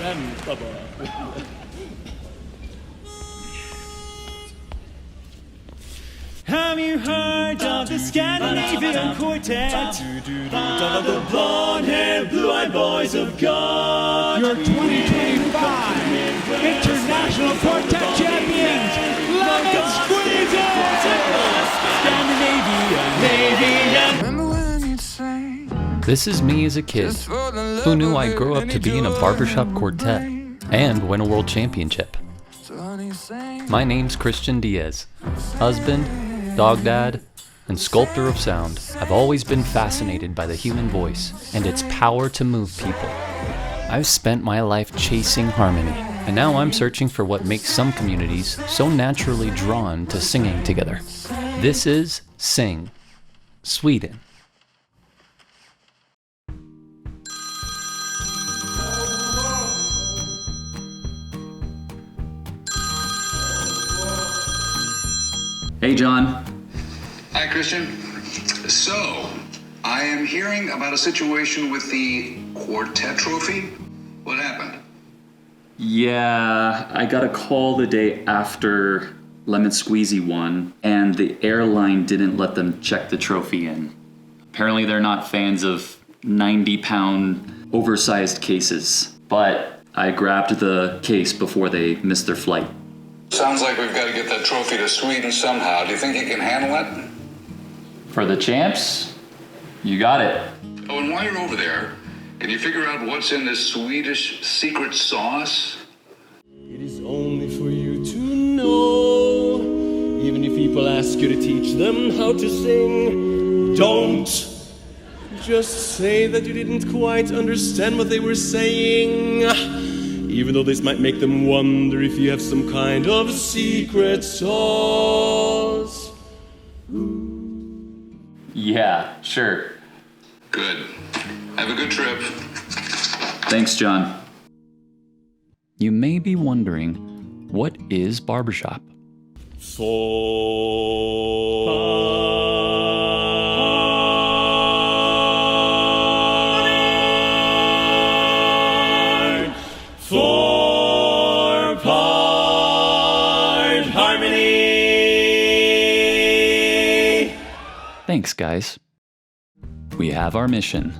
Vänta bara. Have you heard of the Scandinavian Quartet? Of the blonde-haired, blue-eyed boys of God. Your 2025 International Quartet Champions, Lemon Squeezy! Scandinavian, This is me as a kid, who knew I'd grow up to be in a barbershop quartet and win a world championship. My name's Christian Diaz, husband, dog dad, and sculptor of sound. I've always been fascinated by the human voice and its power to move people. I've spent my life chasing harmony, and now I'm searching for what makes some communities so naturally drawn to singing together. This is Sing, Sweden. Hey, John. Hi, Christian. So, I am hearing about a situation with the quartet trophy. What happened? Yeah, I got a call the day after Lemon Squeezy won, and the airline didn't let them check the trophy in. Apparently they're not fans of 90-pound oversized cases, but I grabbed the case before they missed their flight. Sounds like we've got to get that trophy to Sweden somehow. Do you think you can handle it? For the champs, you got it. Oh, and while you're over there, can you figure out what's in this Swedish Secret Sauce? it is only for you to know. Even if people ask you to teach them how to sing, don't. Just say that you didn't quite understand what they were saying. Even though this might make them wonder if you have some kind of secret sauce. Yeah, sure. Good. Have a good trip. Thanks, John. You may be wondering, what is barbershop? Four-part harmony. Thanks, guys. We have our mission.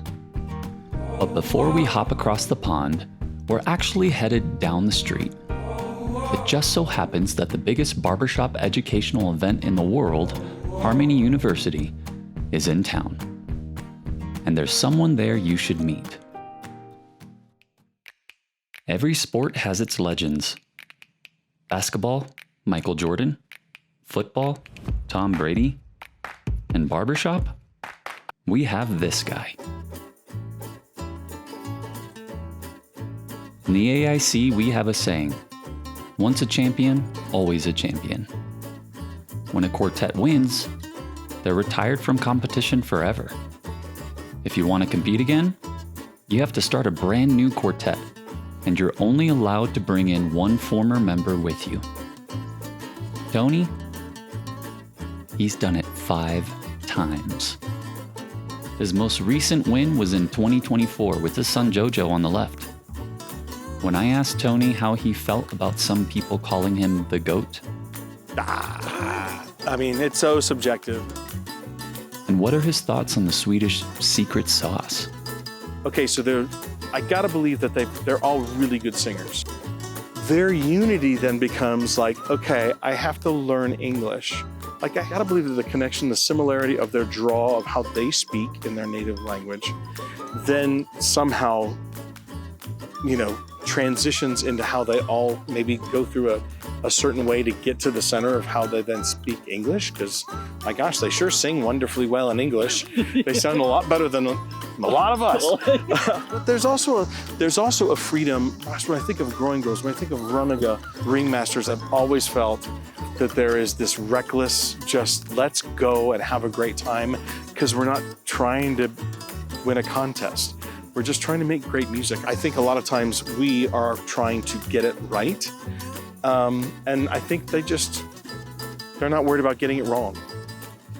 But before we hop across the pond, we're actually headed down the street. It just so happens that the biggest barbershop educational event in the world, Harmony University, is in town. And there's someone there you should meet. Every sport has its legends. Basketball, Michael Jordan. Football, Tom Brady. And barbershop, we have this guy. In the AIC, we have a saying, once a champion, always a champion. When a quartet wins, they're retired from competition forever. If you want to compete again, you have to start a brand new quartet, and you're only allowed to bring in one former member with you. Tony, he's done it 5 times. His most recent win was in 2024 with his son Jojo on the left. When I asked Tony how he felt about some people calling him the GOAT. I mean, it's so subjective. And what are his thoughts on the Swedish Secret Sauce? Okay, so I gotta believe that they're all really good singers. Their unity then becomes like, okay, I have to learn English. Like, I gotta believe that the connection, the similarity of their draw of how they speak in their native language, then somehow, transitions into how they all maybe go through a certain way to get to the center of how they then speak English. Because, my gosh, they sure sing wonderfully well in English. They sound a lot better than a lot of us. But there's also a freedom. Gosh, when I think of growing girls, when I think of Runega ringmasters, I've always felt that there is this reckless, just let's go and have a great time, because we're not trying to win a contest. We're just trying to make great music. I think a lot of times we are trying to get it right. And I think they're not worried about getting it wrong.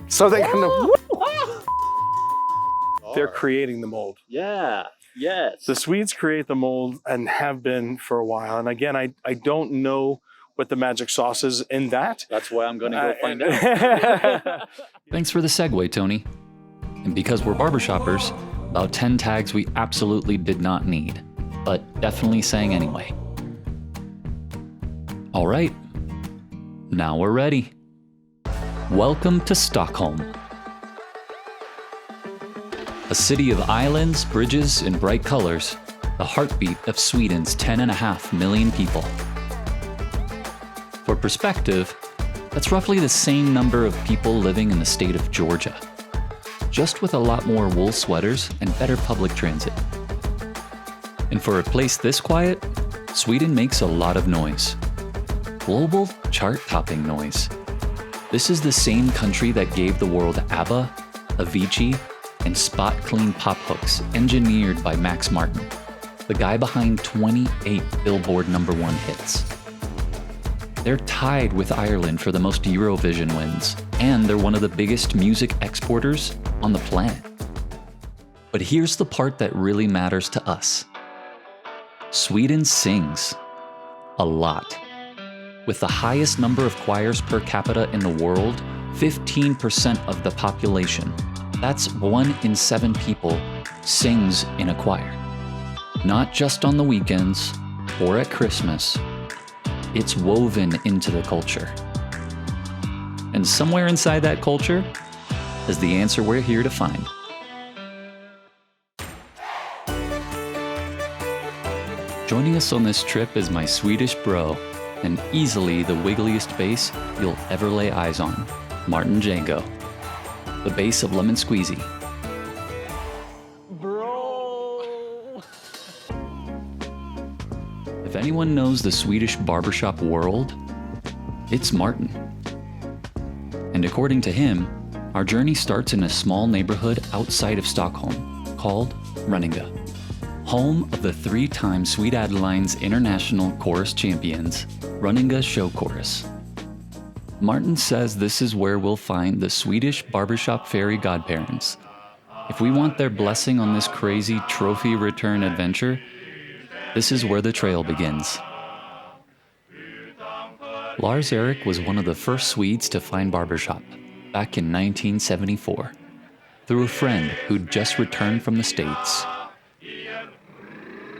So they kind of, they're creating the mold. Yeah. Yes. The Swedes create the mold and have been for a while. And again, I don't know what the magic sauce is in that. That's why I'm going to go find out. Thanks for the segue, Tony. And because we're barbershoppers, about 10 tags we absolutely did not need, but definitely sang anyway. All right, now we're ready. Welcome to Stockholm. A city of islands, bridges, and bright colors, the heartbeat of Sweden's 10.5 million people. For perspective, that's roughly the same number of people living in the state of Georgia, just with a lot more wool sweaters and better public transit. And for a place this quiet, Sweden makes a lot of noise. Global chart-topping noise. This is the same country that gave the world ABBA, Avicii, and spot-clean pop hooks engineered by Max Martin, the guy behind 28 Billboard #1 hits. They're tied with Ireland for the most Eurovision wins, and they're one of the biggest music exporters on the planet. But here's the part that really matters to us. Sweden sings. A lot. With the highest number of choirs per capita in the world, 15% of the population, that's 1 in 7 people, sings in a choir. Not just on the weekends or at Christmas. It's woven into the culture. And somewhere inside that culture is the answer we're here to find. Joining us on this trip is my Swedish bro, and easily the wiggliest bass you'll ever lay eyes on, Martin Jangö, the bass of Lemon Squeezy. If anyone knows the Swedish barbershop world, it's Martin. And according to him, our journey starts in a small neighborhood outside of Stockholm called Rönninge, home of the 3-time Swedadeline's International Chorus Champions, Rönninge Show Chorus. Martin says this is where we'll find the Swedish barbershop fairy godparents. If we want their blessing on this crazy trophy return adventure, this is where the trail begins. Lars Erik was one of the first Swedes to find barbershop back in 1974 through a friend who'd just returned from the States.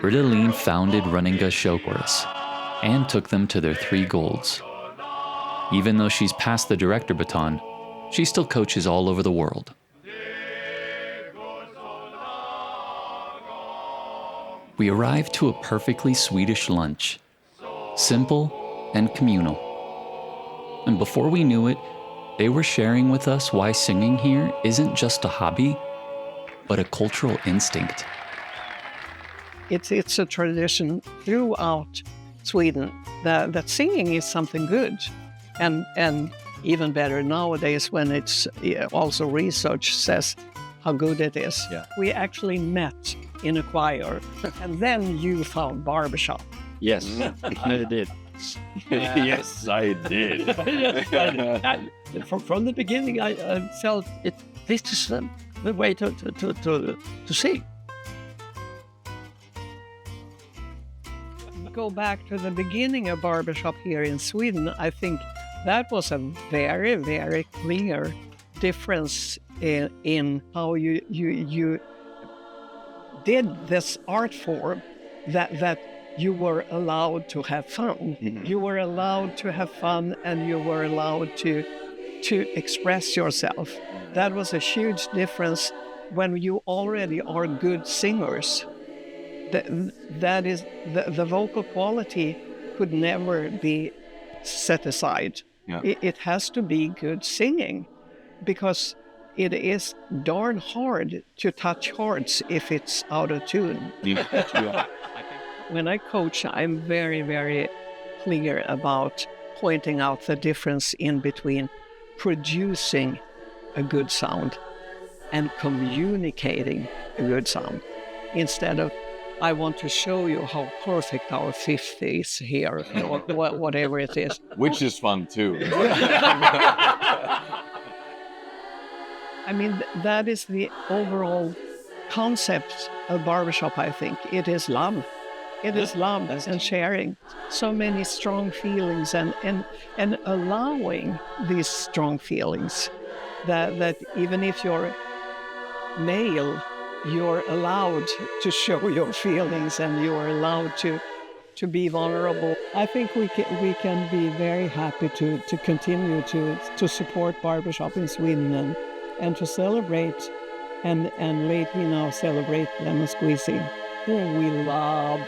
Britta founded Rönninge Show Chorus and took them to their 3 golds. Even though she's passed the director baton, she still coaches all over the world. We arrived to a perfectly Swedish lunch, simple and communal. And before we knew it, they were sharing with us why singing here isn't just a hobby, but a cultural instinct. It's a tradition throughout Sweden that singing is something good, and even better nowadays when it's also research says how good it is. Yeah. We actually met in a choir, and then you found barbershop. Yes, I did. Yes, I did. From the beginning, I felt this is the way to sing. Go back to the beginning of barbershop here in Sweden, I think that was a very, very clear difference in how you did this art form, that you were allowed to have fun. Mm-hmm. You were allowed to have fun, and you were allowed to express yourself. That was a huge difference when you already are good singers. That is the vocal quality could never be set aside. Yeah. It has to be good singing, because it is darn hard to touch chords if it's out of tune. Yeah. When I coach, I'm very, very clear about pointing out the difference in between producing a good sound and communicating a good sound. Instead of, I want to show you how perfect our fifth is here, or whatever it is. Which is fun too. I mean, that is the overall concept of barbershop, I think. It is love. It is love and sharing. So many strong feelings and allowing these strong feelings that even if you're male, you're allowed to show your feelings and you're allowed to be vulnerable. I think we can be very happy to continue to support barbershop in Sweden and to celebrate and lately now celebrate Lemon Squeezy, who we love.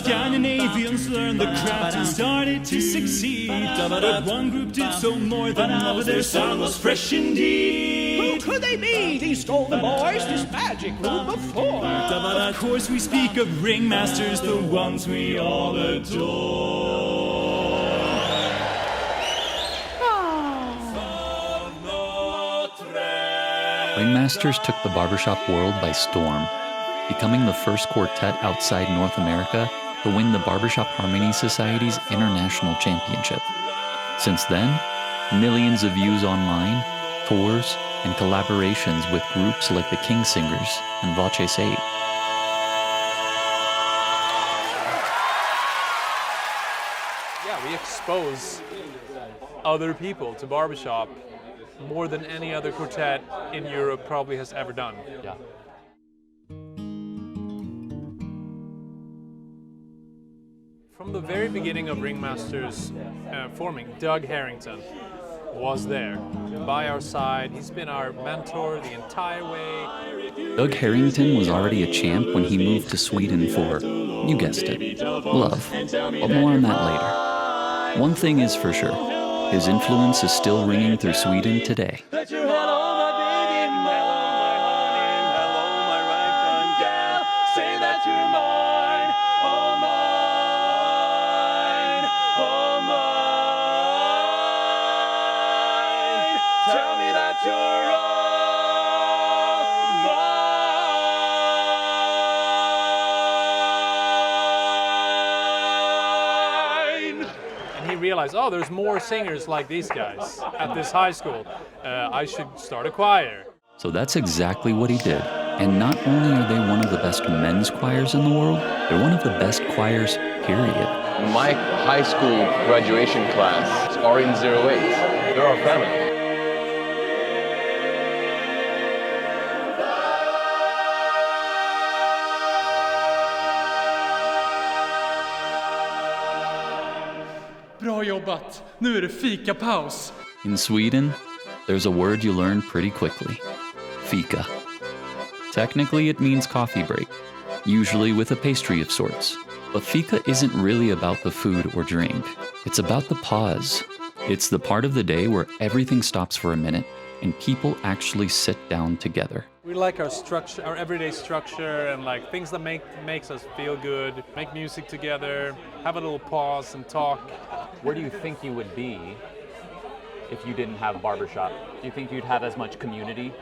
Scandinavians learned the craft and started to succeed. But one group did so more than others. Their sound was fresh indeed. Who could they be? These golden boys, this magic group of four. Of course we speak of ringmasters, the ones we all adore. Ringmasters took the barbershop world by storm, becoming the first quartet outside North America to win the Barbershop Harmony Society's International Championship. Since then, millions of views online, tours, and collaborations with groups like the King Singers and Voces 8. Yeah, we expose other people to barbershop more than any other quartet in Europe probably has ever done. Yeah. From the very beginning of Ringmasters forming, Doug Harrington was there by our side. He's been our mentor the entire way. Doug Harrington was already a champ when he moved to Sweden for, you guessed it, love. But more on that later. One thing is for sure, his influence is still ringing through Sweden today. Realized, oh, there's more singers like these guys at this high school. I should start a choir. So that's exactly what he did. And not only are they one of the best men's choirs in the world, they're one of the best choirs, period. My high school graduation class are in 08. They're our family. Bra jobbat! Nu är det fika-paus! In Sweden, there's a word you learn pretty quickly. Fika. Technically, it means coffee break, usually with a pastry of sorts. But fika isn't really about the food or drink. It's about the pause. It's the part of the day where everything stops for a minute and people actually sit down together. We like our structure, our everyday structure, and like things that makes us feel good. Make music together, have a little pause and talk. Where do you think you would be if you didn't have a barbershop? Do you think you'd have as much community?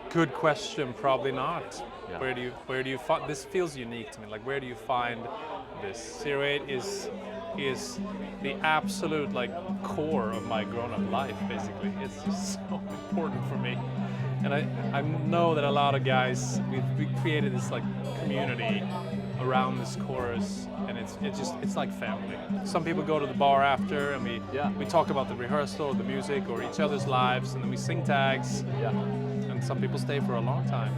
Good question. Probably not. Yeah. Where do you find this? Feels unique to me. Like, where do you find this? 08 is the absolute like core of my grown-up life. Basically, it's just so important for me. And I know that a lot of guys, we created this like community around this chorus, and it's like family. Some people go to the bar after, and we talk about the rehearsal, the music, or each other's lives, and then we sing tags. Yeah. And some people stay for a long time.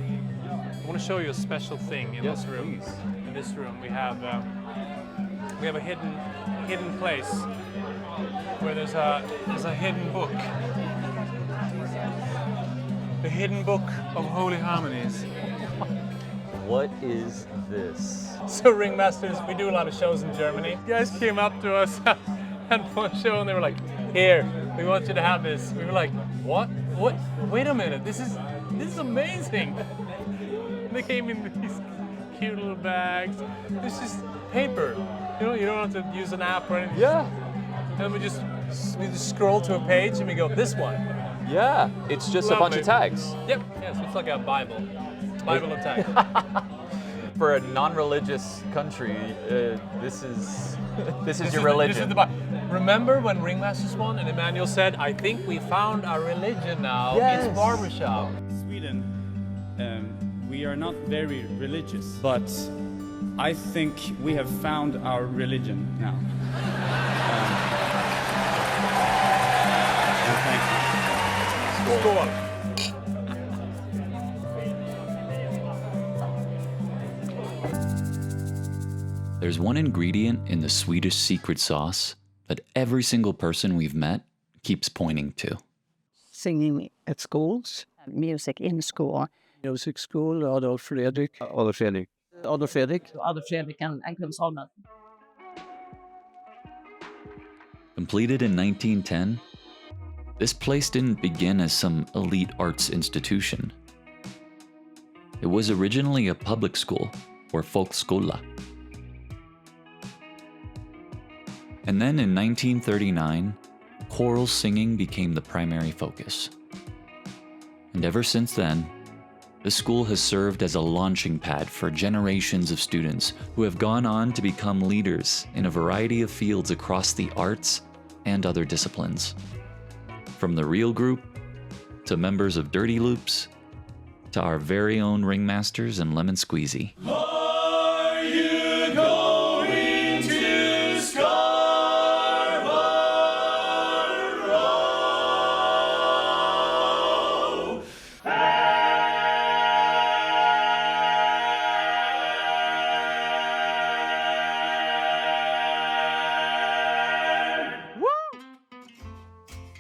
I want to show you a special thing in this room. Please. In this room, we have a hidden place where there's a hidden book. The hidden book of Holy Harmonies. What is this? So Ringmasters, we do a lot of shows in Germany. Guys came up to us at one show and they were like, "Here, we want you to have this." We were like, "What? What? Wait a minute, this is amazing." They came in these cute little bags. It's just paper. You don't have to use an app or anything. Yeah. And we just scroll to a page and we go, "This one." Yeah. It's just Lovely. a bunch of tags. Yep. Yes, it's like a Bible of tags. for a non-religious country, this is your religion. Remember when Ringmasters won and Emmanuel said, "I think we found our religion now. Yes. It's barbershop." Sweden, we are not very religious, but I think we have found our religion now. Thank you. Skål. There's one ingredient in the Swedish secret sauce that every single person we've met keeps pointing to. Singing at schools. Music in school. Music school, Adolf Fredrik. Adolf Fredrik. Adolf Fredrik. Adolf Fredrik and Kungsholmen. Completed in 1910, this place didn't begin as some elite arts institution. It was originally a public school, or folkskola. And then in 1939, choral singing became the primary focus. And ever since then, the school has served as a launching pad for generations of students who have gone on to become leaders in a variety of fields across the arts and other disciplines. From the real group, to members of Dirty Loops, to our very own ringmasters and Lemon Squeezy. Are you going to Scarborough?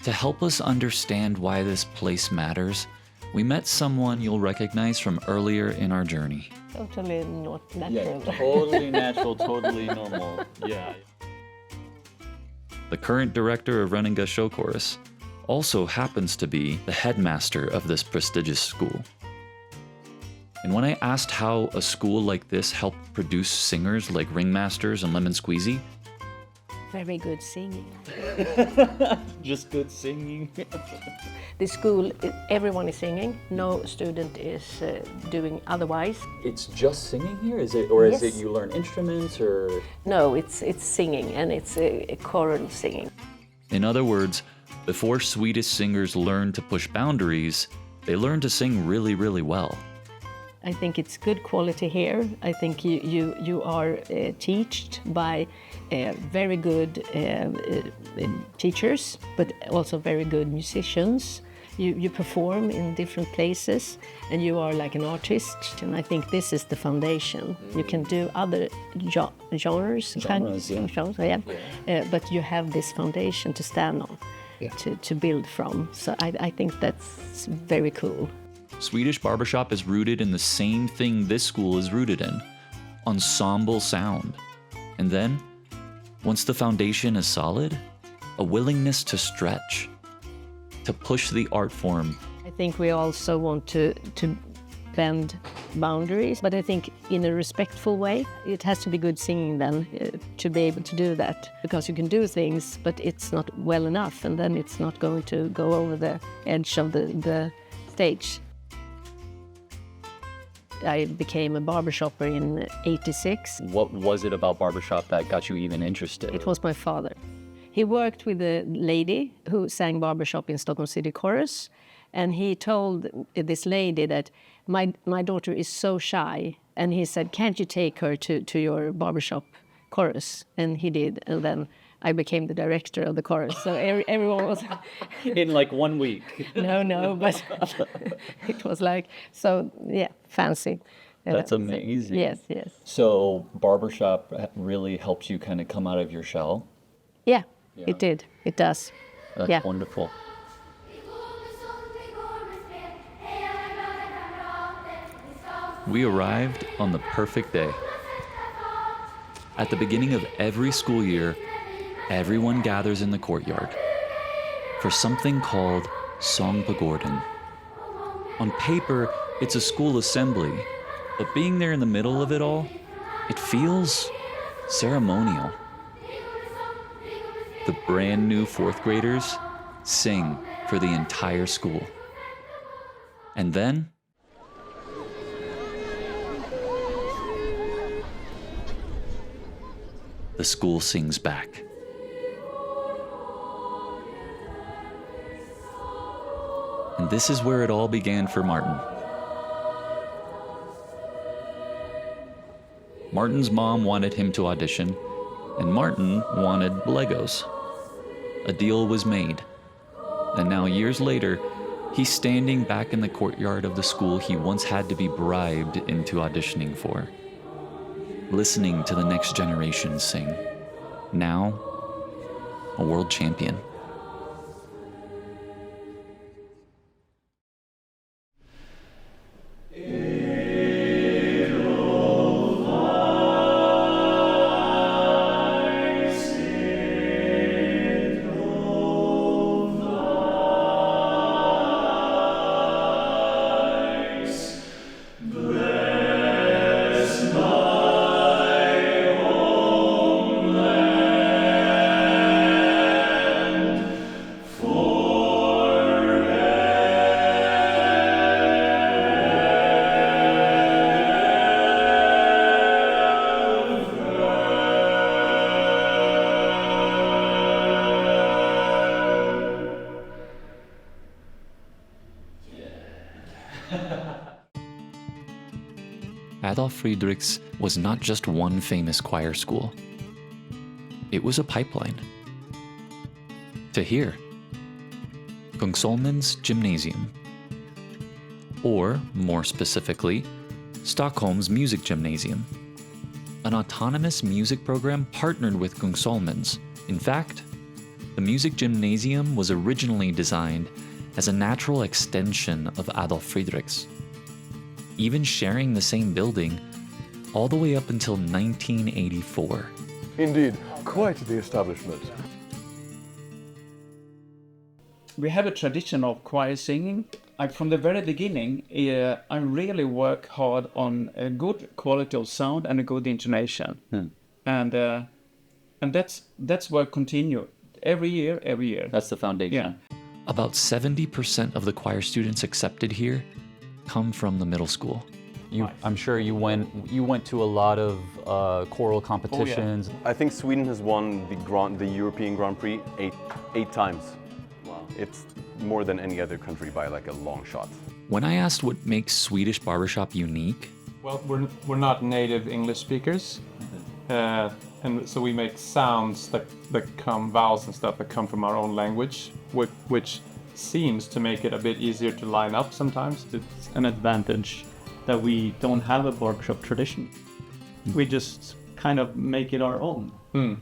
To help us understand why this place matters, we met someone you'll recognize from earlier in our journey. Totally not natural. Yeah, totally natural, totally normal. Yeah. The current director of Renninga Show Chorus also happens to be the headmaster of this prestigious school. And when I asked how a school like this helped produce singers like Ringmasters and Lemon Squeezy, Very good singing. Just good singing. The school, everyone is singing. No student is doing otherwise. It's just singing here? Is it, or is Yes. it you learn instruments or? No, it's singing, and it's a choral singing. in other words, before Swedish singers learn to push boundaries, they learn to sing really, really well. I think it's good quality here. I think you are taught by very good teachers, but also very good musicians. You perform in different places, and you are like an artist. And I think this is the foundation. You can do other genres, but you have this foundation to stand on, to build from. So I think that's very cool. Swedish barbershop is rooted in the same thing this school is rooted in, ensemble sound. And then, once the foundation is solid, a willingness to stretch, to push the art form. I think we also want to bend boundaries, but I think in a respectful way. It has to be good singing then to be able to do that, because you can do things, but it's not well enough, and then it's not going to go over the edge of the stage. I became a barbershopper in '86. What was it about barbershop that got you even interested? It was my father. He worked with a lady who sang barbershop in Stockholm City Chorus, and he told this lady that my daughter is so shy, and he said, "Can't you take her to your barbershop chorus?" And he did, and then I became the director of the chorus. So everyone was in like 1 week. No, but it was like so, yeah, fancy. That's amazing. Yes. So barbershop really helps you kind of come out of your shell. Yeah, it did. It does. That's wonderful. We arrived on the perfect day. At the beginning of every school year, everyone gathers in the courtyard for something called Sång på gården. On paper, it's a school assembly, but being there in the middle of it all, it feels ceremonial. The brand new fourth graders sing for the entire school. And then the school sings back. And this is where it all began for Martin. Martin's mom wanted him to audition, and Martin wanted Legos. A deal was made, and now years later, he's standing back in the courtyard of the school he once had to be bribed into auditioning for, listening to the next generation sing. Now, a world champion. Adolf Fredriks was not just one famous choir school. It was a pipeline. To here, Kungsholmen's Gymnasium. Or, more specifically, Stockholm's Music Gymnasium. An autonomous music program partnered with Kungsholmen's. In fact, the Music Gymnasium was originally designed as a natural extension of Adolf Fredriks, even sharing the same building all the way up until 1984. Indeed, quite the establishment. We have a tradition of choir singing. From the very beginning, I really work hard on a good quality of sound and a good intonation. And that's work continue every year. That's the foundation. Yeah. About 70% of the choir students accepted here come from the middle school. I'm sure you went to a lot of choral competitions. I think Sweden has won the European Grand Prix eight times. Wow. It's more than any other country by like a long shot. When I asked what makes Swedish barbershop unique, Well, we're not native English speakers, and so we make sounds that come, vowels and stuff that come from our own language, which seems to make it a bit easier to line up sometimes. It's an advantage that we don't have a barbershop tradition. We just kind of make it our own.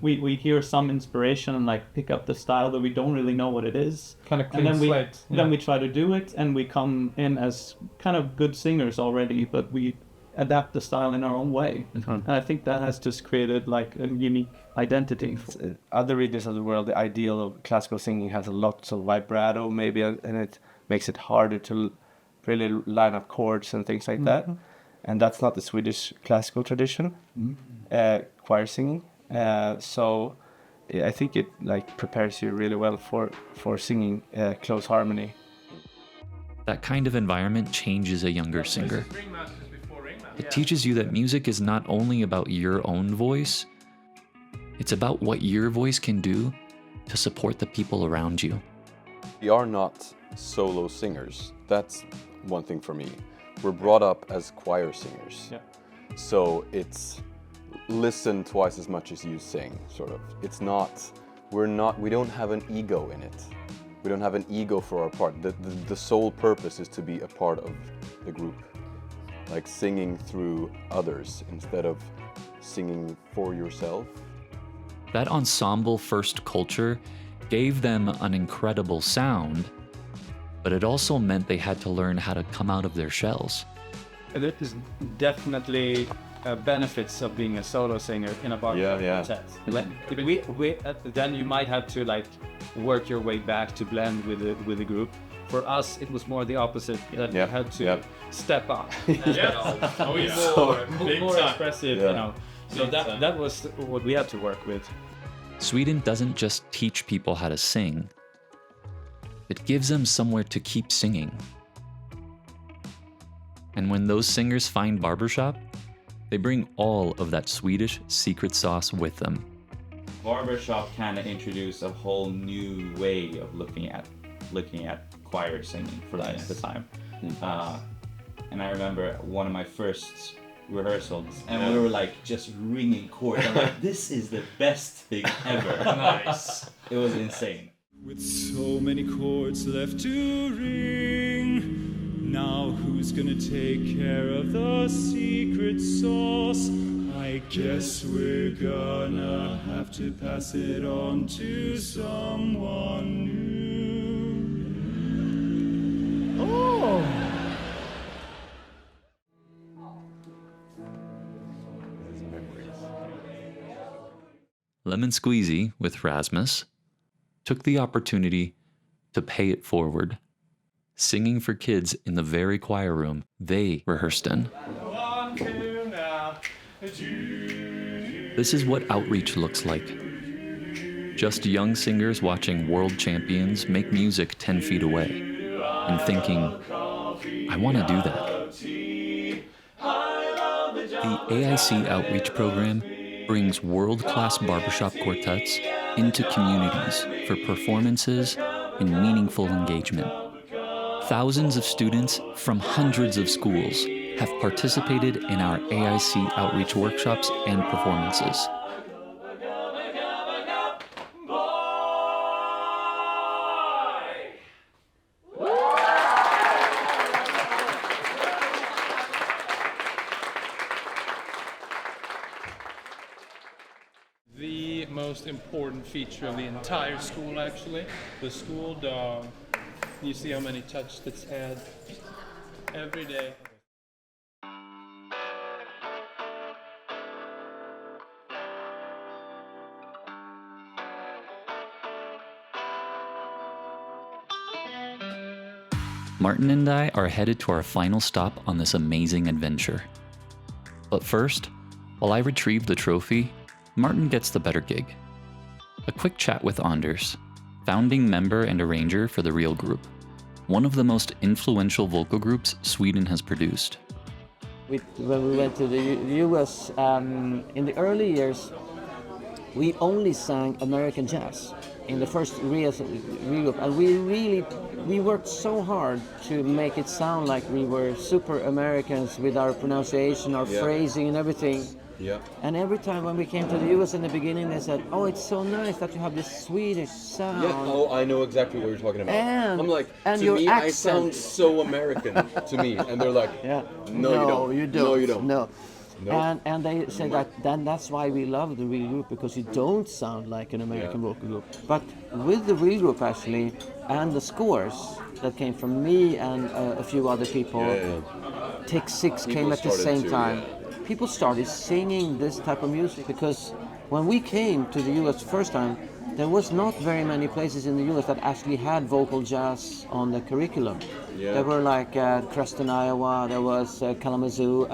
We hear some inspiration and like pick up the style that we don't really know what it is. Kind of clean slate. Then we try to do it, and we come in as kind of good singers already, but we adapt the style in our own way. And I think that has just created like a unique identity. Other regions of the world, the ideal of classical singing has a lot of vibrato maybe, and it makes it harder to really line up chords and things like that. And that's not the Swedish classical tradition, choir singing. So I think it like prepares you really well for singing close harmony. that kind of environment changes a younger singer. It teaches you that music is not only about your own voice, it's about what your voice can do to support the people around you. We are not solo singers. That's one thing for me. We're brought up as choir singers. Yeah. So it's listen twice as much as you sing, sort of. It's not, we don't have an ego in it. We don't have an ego for our part. The sole purpose is to be a part of the group. Like singing through others instead of singing for yourself. That ensemble first culture gave them an incredible sound, but it also meant they had to learn how to come out of their shells. There is definitely benefits of being a solo singer in a bar quartet. Then you might have to like work your way back to blend with the group. For us, it was more the opposite. That you had to step up. More expressive, you know. So that was what we had to work with. Sweden doesn't just teach people how to sing, it gives them somewhere to keep singing. And when those singers find barbershop, they bring all of that Swedish secret sauce with them. barbershop kind of introduced a whole new way of looking at choir singing for me at the time. And I remember one of my first rehearsals, and we were like just ringing chords. I'm like, this is the best thing ever. Nice. It was insane. With so many chords left to ring, now who's gonna take care of the secret sauce? I guess we're gonna have to pass it on to someone new. Oh! Lemon Squeezy, with Rasmus, took the opportunity to pay it forward, singing for kids in the very choir room they rehearsed in. This is what outreach looks like. Just young singers watching world champions make music 10 feet away and thinking, I want to do that. The AIC Outreach program brings world-class barbershop quartets into communities for performances and meaningful engagement. Thousands of students from hundreds of schools have participated in our AIC Outreach workshops and performances. The most important feature of the entire school, actually, the school dog. You see how many touched its head every day. Martin and I are headed to our final stop on this amazing adventure. But first, while I retrieve the trophy, Martin gets the better gig. A quick chat with Anders, founding member and arranger for the Real Group, one of the most influential vocal groups Sweden has produced. When we went to the US, in the early years, we only sang American jazz in the first Real Group, and we worked so hard to make it sound like we were super Americans with our pronunciation, our phrasing and everything. Yeah. And every time when we came to the US in the beginning, they said, "Oh, it's so nice that you have this Swedish sound." Yeah. Oh, I know exactly what you're talking about. And, I'm like, and to your me, accent. I sound so American to me, and they're like, no, you don't. No, you don't. No. Nope. And they say that's why we love the Real Group, because you don't sound like an American vocal group. But with the Real Group actually, and the scores that came from me and a few other people, Take 6 came at the same time. People started singing this type of music, because when we came to the US first time, there was not very many places in the US that actually had vocal jazz on the curriculum. Yeah. There were like Creston, Iowa, there was Kalamazoo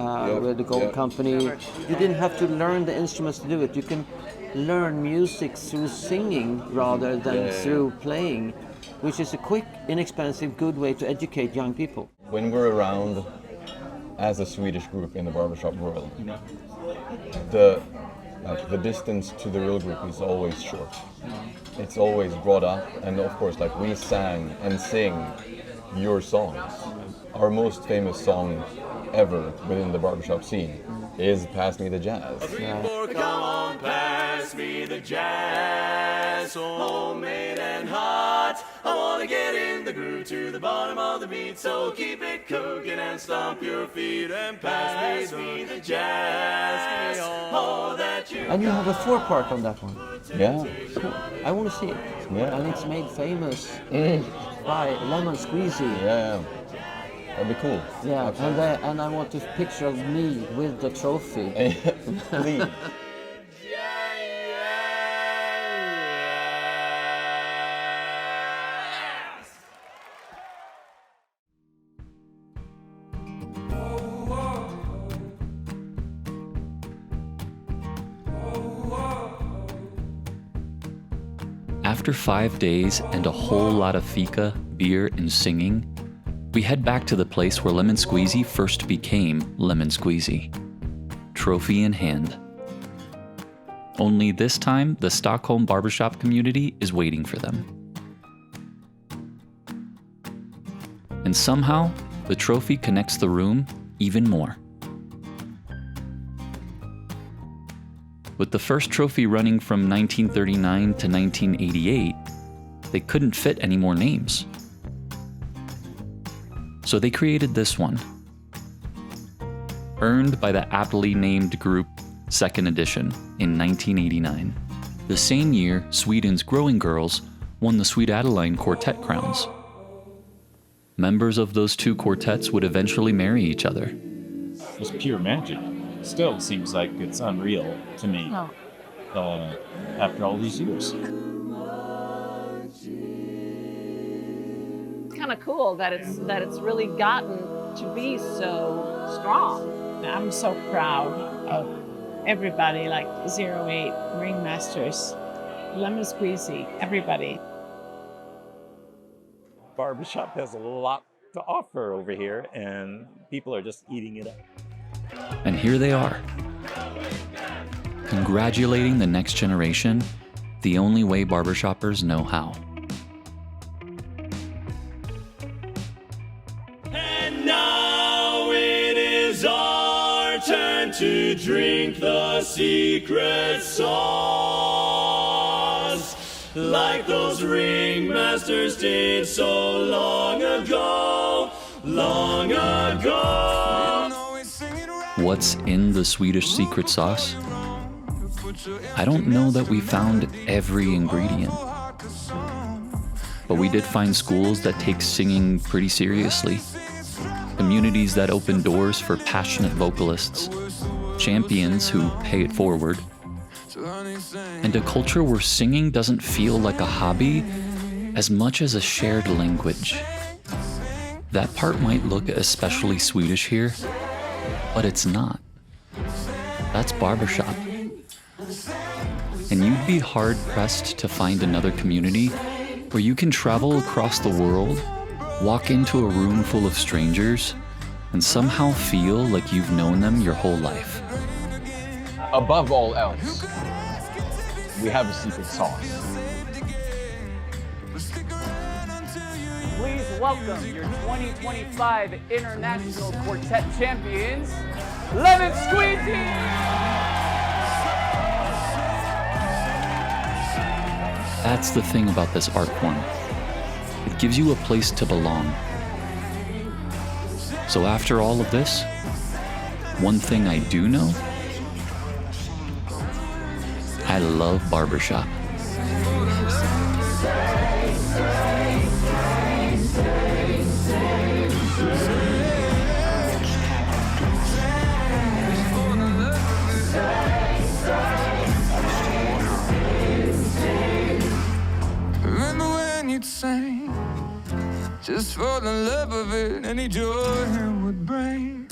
with the Gold Company. You didn't have to learn the instruments to do it. You can learn music through singing rather than through playing, which is a quick, inexpensive, good way to educate young people. When we're around as a Swedish group in the barbershop world, the distance to the Real Group is always short. It's always brought up, and of course, like, we sang and sing your songs. Our most famous song ever within the barbershop scene is Pass Me the Jazz. 3-4, come on, pass me the jazz, homemade and hot. I wanna get in the groove to the bottom of the beat, so keep it cooking and stomp your feet and pass me the jazz. Oh, that you. And you have a 4-part on that one. Yeah. Cool. I want to see it. Yeah. And it's made famous by Lemon Squeezy. Yeah. That'd be cool. Yeah, and I want a picture of me with the trophy. Please. After 5 days and a whole lot of fika, beer, and singing, we head back to the place where Lemon Squeezy first became Lemon Squeezy. Trophy in hand. Only this time, the Stockholm barbershop community is waiting for them. And somehow, the trophy connects the room even more. With the first trophy running from 1939 to 1988, they couldn't fit any more names. So they created this one, earned by the aptly named group Second Edition in 1989. The same year, Sweden's growing girls won the Swedish Quartet crowns. Members of those two quartets would eventually marry each other. It's pure magic. Still seems like it's unreal to me after all these years. It's kind of cool that it's really gotten to be so strong. I'm so proud of everybody, like 08, Ringmasters, Lemon Squeezy, everybody. Barbershop has a lot to offer over here, and people are just eating it up. And here they are, congratulating the next generation the only way barbershoppers know how. And now it is our turn to drink the secret sauce, like those ringmasters did so long ago, long ago. What's in the Swedish secret sauce? I don't know that we found every ingredient, but we did find schools that take singing pretty seriously, communities that open doors for passionate vocalists, champions who pay it forward, and a culture where singing doesn't feel like a hobby as much as a shared language. That part might look especially Swedish here, but it's not. That's barbershop. And you'd be hard-pressed to find another community where you can travel across the world, walk into a room full of strangers, and somehow feel like you've known them your whole life. Above all else, we have a secret sauce. Please welcome your 2025 International Quartet Champions, Lemon Squeezy! That's the thing about this art form. It gives you a place to belong. So after all of this, one thing I do know, I love barbershop. Remember when you'd sing just for the love of it, any joy it would bring.